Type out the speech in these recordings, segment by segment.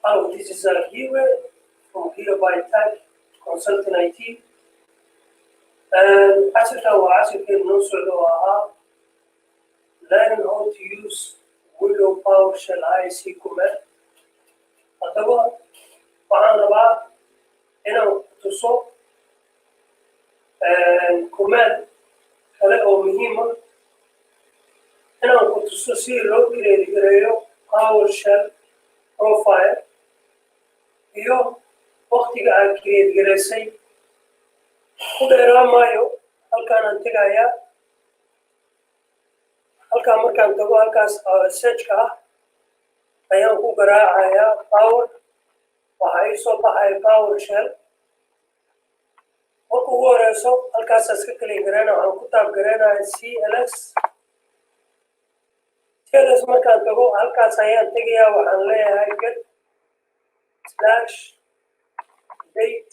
Hello, this is Giirebuytech from Giirebuytechconsultit IT. And casharka waa casharkeen noo socdo oo ahaa learning how to use Windows Powershell ISE command. Haddaba waxaan rabaa inaan tuso command kale oo muhiim ah inaan ku tuso si loo gareeyo Powershell profile iyo waqtiga aan gareysay ku dheeraamayo halkaan aan tegayaa halkaan markaan tago halkaas search-ka ah ayaan ku garaacayaa power waxa ii soo baxaya Powershell marka ugu horeyso halkaas iska kaliya gareena waxaan ku taab gareenaya CLS markaan tago halkaas ayaan tegayaa waxaan leeyahay get /date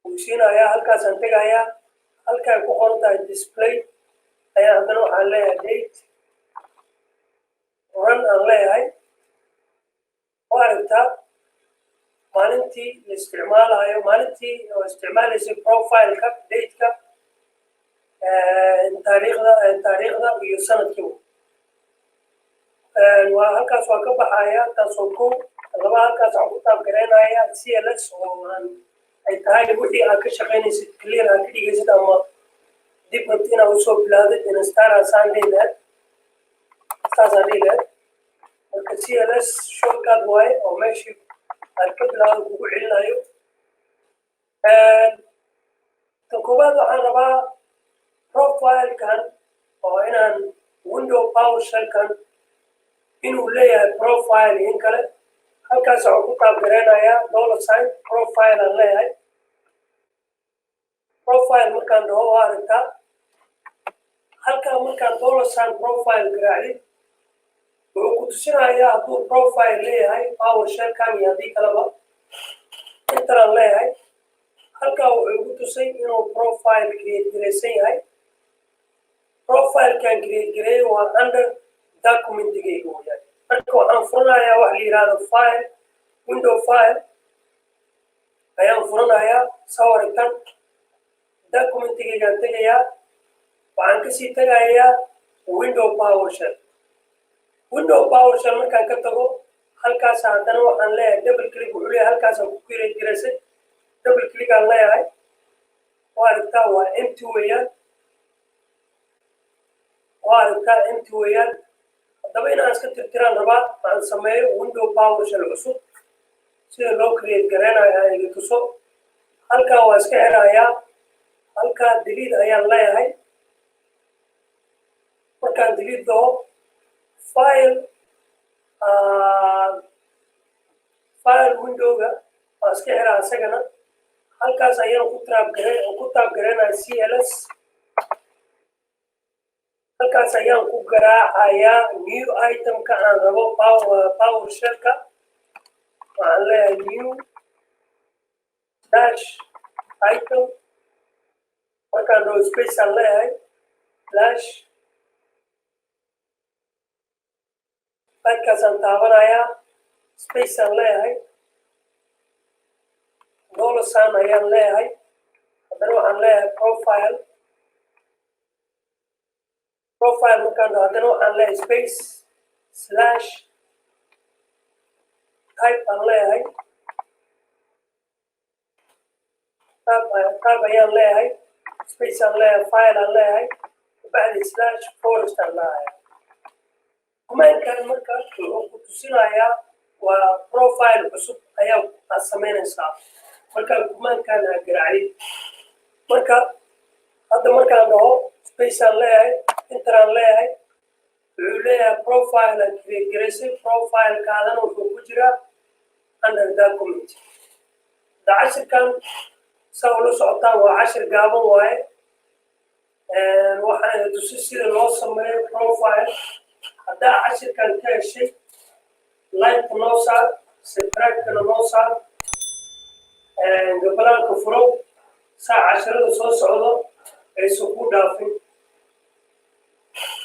وشينا halkaas aan tegayaa halkaan ku qoran tahay display ayaa haddana waxaan leeyahay date run aan leeyahay oo aragtaa maalintii la isticmaalayo maalintii oo isticmaalaysay profile-ka date-ka taariikhda iyo sanadkiiba waa halkaas waa ka baxaya taasoo ku laba halkaas aan ku taab gareenaya CLS oo ay tahay wixii aad ka shaqaynaysid clear aad ka dhigaysid ama dib rabti inaad usoo bilaawdid install asaan leedahay saasaan leedahay marka CLS shortcut waaye oo meeshii aad ka bilaawda kugu celinayo tan koowaad waxaan rabaa profile-kan oo inaan window PowerShell-kan inuu leeyahay profile in kale halkaas waxaan ku taab gareenayaa $sign profile aan leeyahay profile markaan dhaho waa aragtaa halkaa markaan $sign profile garaacdid wuxuu ku tusinayaa hadduu profile leeyahay PowerShell-kan iyo haddii kaleba intaan leeyahay halkaa wuxuu igu tusay inuu profile create garaysan yahay profile-kan create gareeyay waa under document-gayga weyaan marka waxaan furanayaa wax la yidhaahdo file window file ayaan furanayaa sawirkan document-gaygaan tegayaa waxaan kasii tegayaa window PowerShell markaan ka tago halkaas haddana waxaan leeyahay double click wuxuu leeyahay halkaasaan ku create garaysay double click aan leeyahay waa aragtaa waa empty weeyaan haddaba inaan iska tirtiraan rabaa aan sameeyo window PowerShell cusub sida loo create gareenayo aan iga tuso halkaa waa iska xirayaa halkaa delete ayaan leeyahay markaan delete dhaho file window-ga waa iska xiraa isagana halkaas ayaan ku taab gareenaya CLS halkaas ayaan ku garaacayaa new item-ka aan rabo PowerShell-ka waxaan leeyahay new -item markaan dhaho space aan leeyahay halkaasaan taabanayaa space aan leeyahay $sign ayaan leeyahay haddana waxaan leeyahay profile markaan dhaho haddana waxaan leeyahay space /type aan leeyahay tab ayaan leeyahay space aan leeyahay file aan leeyahay kabacdi /forest aan leeyahay command-kan marka wuxuu ku tusinayaa waa profile cusub ayaa aad samaynaysaa markaa command-kan aad garaacdid marka hadda markaan dhaho space aan leeyahay enter aan leeyahay wuxuu leeyahay profile aan create garaysay profile-kaadana wuxuu ku jiraa under document hadda cashirkan saa ula socotaan waa cashir gaaban waaye waxaan tusi sida loo sameeyo profile haddaa cashirkan ka heshay like noo saar subscribe-kana noo saar gabalaalka furo saa cashirada soo socdo aysan ku dhaafin